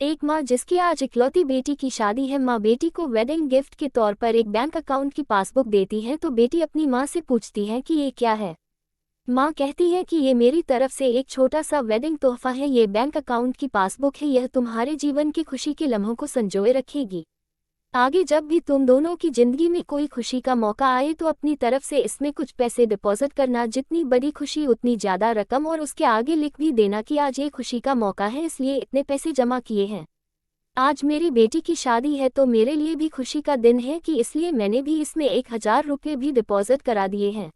एक माँ जिसकी आज इकलौती बेटी की शादी है, माँ बेटी को वेडिंग गिफ्ट के तौर पर एक बैंक अकाउंट की पासबुक देती है तो बेटी अपनी माँ से पूछती है कि ये क्या है। माँ कहती है कि ये मेरी तरफ से एक छोटा सा वेडिंग तोहफा है, ये बैंक अकाउंट की पासबुक है, यह तुम्हारे जीवन की खुशी के लम्हों को संजोए रखेगी। आगे जब भी तुम दोनों की जिंदगी में कोई खुशी का मौका आए तो अपनी तरफ से इसमें कुछ पैसे डिपॉजिट करना, जितनी बड़ी खुशी उतनी ज़्यादा रकम, और उसके आगे लिख भी देना कि आज ये खुशी का मौका है इसलिए इतने पैसे जमा किए हैं। आज मेरी बेटी की शादी है तो मेरे लिए भी खुशी का दिन है कि इसलिए मैंने भी इसमें 1000 रुपये भी डिपॉजिट करा दिए हैं।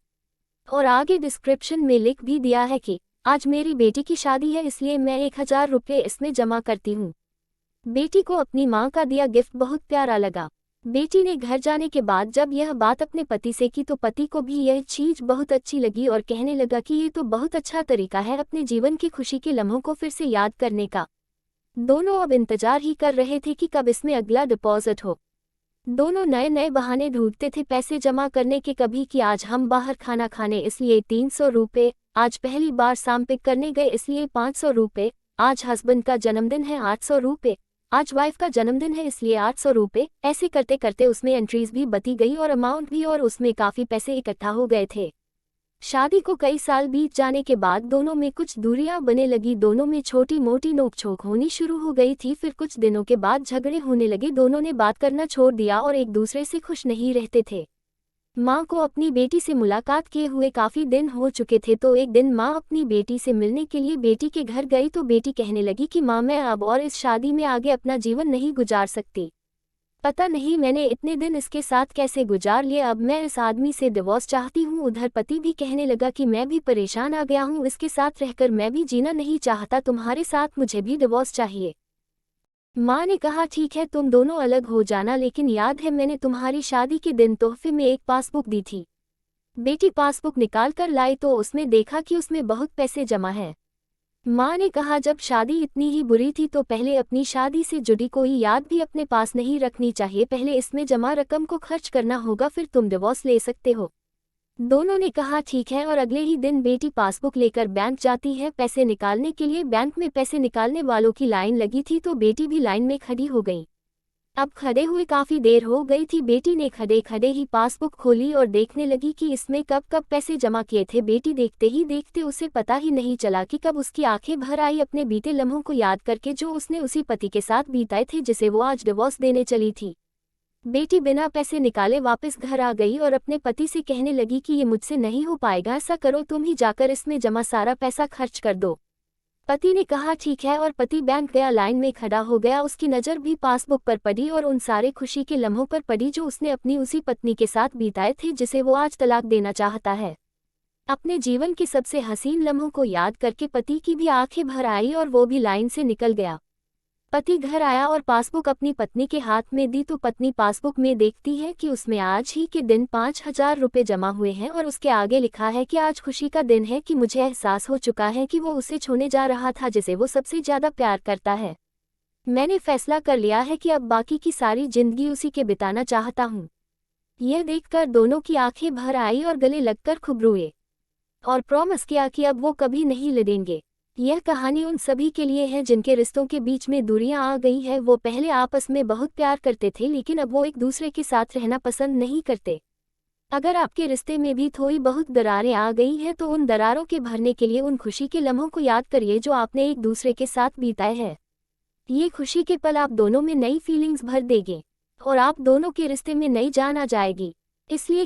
और आगे डिस्क्रिप्शन में लिख भी दिया है कि आज मेरी बेटी की शादी है इसलिए मैं 1000 रुपये इसमें जमा करती हूँ। बेटी को अपनी माँ का दिया गिफ्ट बहुत प्यारा लगा। बेटी ने घर जाने के बाद जब यह बात अपने पति से की तो पति को भी यह चीज़ बहुत अच्छी लगी और कहने लगा कि ये तो बहुत अच्छा तरीका है अपने जीवन की खुशी के लम्हों को फिर से याद करने का। दोनों अब इंतजार ही कर रहे थे कि कब इसमें अगला डिपॉजिट हो। दोनों नए नए बहाने ढूंढते थे पैसे जमा करने के, कभी कि आज हम बाहर खाना खाने इसलिए 300 रुपये, आज पहली बार शाम पिक करने गए इसलिए 500 रुपये, आज हस्बैंड का जन्मदिन है 800 रुपये, आज वाइफ का जन्मदिन है इसलिए 800 रुपये। ऐसे करते करते उसमें एंट्रीज भी बती गई और अमाउंट भी, और उसमें काफ़ी पैसे इकट्ठा हो गए थे। शादी को कई साल बीत जाने के बाद दोनों में कुछ दूरियां बने लगी, दोनों में छोटी मोटी नोकझोंक होनी शुरू हो गई थी। फिर कुछ दिनों के बाद झगड़े होने लगे, दोनों ने बात करना छोड़ दिया और एक दूसरे से खुश नहीं रहते थे। माँ को अपनी बेटी से मुलाकात किए हुए काफ़ी दिन हो चुके थे तो एक दिन माँ अपनी बेटी से मिलने के लिए बेटी के घर गई तो बेटी कहने लगी कि माँ, मैं अब और इस शादी में आगे अपना जीवन नहीं गुजार सकती। पता नहीं मैंने इतने दिन इसके साथ कैसे गुजार लिए, अब मैं इस आदमी से डिवोर्स चाहती हूँ। उधर पति भी कहने लगा कि मैं भी परेशान आ गया हूँ, इसके साथ रहकर मैं भी जीना नहीं चाहता तुम्हारे साथ, मुझे भी डिवोर्स चाहिए। माँ ने कहा ठीक है तुम दोनों अलग हो जाना, लेकिन याद है मैंने तुम्हारी शादी के दिन तोहफे में एक पासबुक दी थी। बेटी पासबुक निकाल कर लाई तो उसमें देखा कि उसमें बहुत पैसे जमा हैं। माँ ने कहा जब शादी इतनी ही बुरी थी तो पहले अपनी शादी से जुड़ी कोई याद भी अपने पास नहीं रखनी चाहिए, पहले इसमें जमा रकम को खर्च करना होगा फिर तुम डिवोर्स ले सकते हो। दोनों ने कहा ठीक है और अगले ही दिन बेटी पासबुक लेकर बैंक जाती है पैसे निकालने के लिए। बैंक में पैसे निकालने वालों की लाइन लगी थी तो बेटी भी लाइन में खड़ी हो गई। अब खड़े हुए काफ़ी देर हो गई थी, बेटी ने खड़े खड़े ही पासबुक खोली और देखने लगी कि इसमें कब कब पैसे जमा किए थे। बेटी देखते ही देखते उसे पता ही नहीं चला कि कब उसकी आंखें भर आई अपने बीते लम्हों को याद करके जो उसने उसी पति के साथ बिताए थे जिसे वो आज डिवोर्स देने चली थी। बेटी बिना पैसे निकाले वापस घर आ गई और अपने पति से कहने लगी कि ये मुझसे नहीं हो पाएगा, ऐसा करो तुम ही जाकर इसमें जमा सारा पैसा खर्च कर दो। पति ने कहा ठीक है और पति बैंक गया, लाइन में खड़ा हो गया। उसकी नज़र भी पासबुक पर पड़ी और उन सारे खुशी के लम्हों पर पड़ी जो उसने अपनी उसी पत्नी के साथ बिताए थे जिसे वो आज तलाक देना चाहता है। अपने जीवन के सबसे हसीन लम्हों को याद करके पति की भी आंखें भर आई और वो भी लाइन से निकल गया। पति घर आया और पासबुक अपनी पत्नी के हाथ में दी तो पत्नी पासबुक में देखती है कि उसमें आज ही के दिन 5000 रुपये जमा हुए हैं और उसके आगे लिखा है कि आज खुशी का दिन है कि मुझे एहसास हो चुका है कि वो उसे छोड़ने जा रहा था जिसे वो सबसे ज़्यादा प्यार करता है। मैंने फैसला कर लिया है कि अब बाकी की सारी जिंदगी उसी के बिताना चाहता हूँ। यह देखकर दोनों की आंखें भर आई और गले लगकर खूब रोए और प्रॉमिस किया कि अब वो कभी नहीं लड़ेंगे। यह कहानी उन सभी के लिए है जिनके रिश्तों के बीच में दूरियां आ गई है। वो पहले आपस में बहुत प्यार करते थे लेकिन अब वो एक दूसरे के साथ रहना पसंद नहीं करते। अगर आपके रिश्ते में भी थोड़ी बहुत दरारें आ गई हैं तो उन दरारों के भरने के लिए उन खुशी के लम्हों को याद करिए जो आपने एक दूसरे के साथ बिताए हैं। ये खुशी के पल आप दोनों में नई फीलिंग्स भर देंगे और आप दोनों के रिश्ते में नई जान आ जाएगी। इसलिए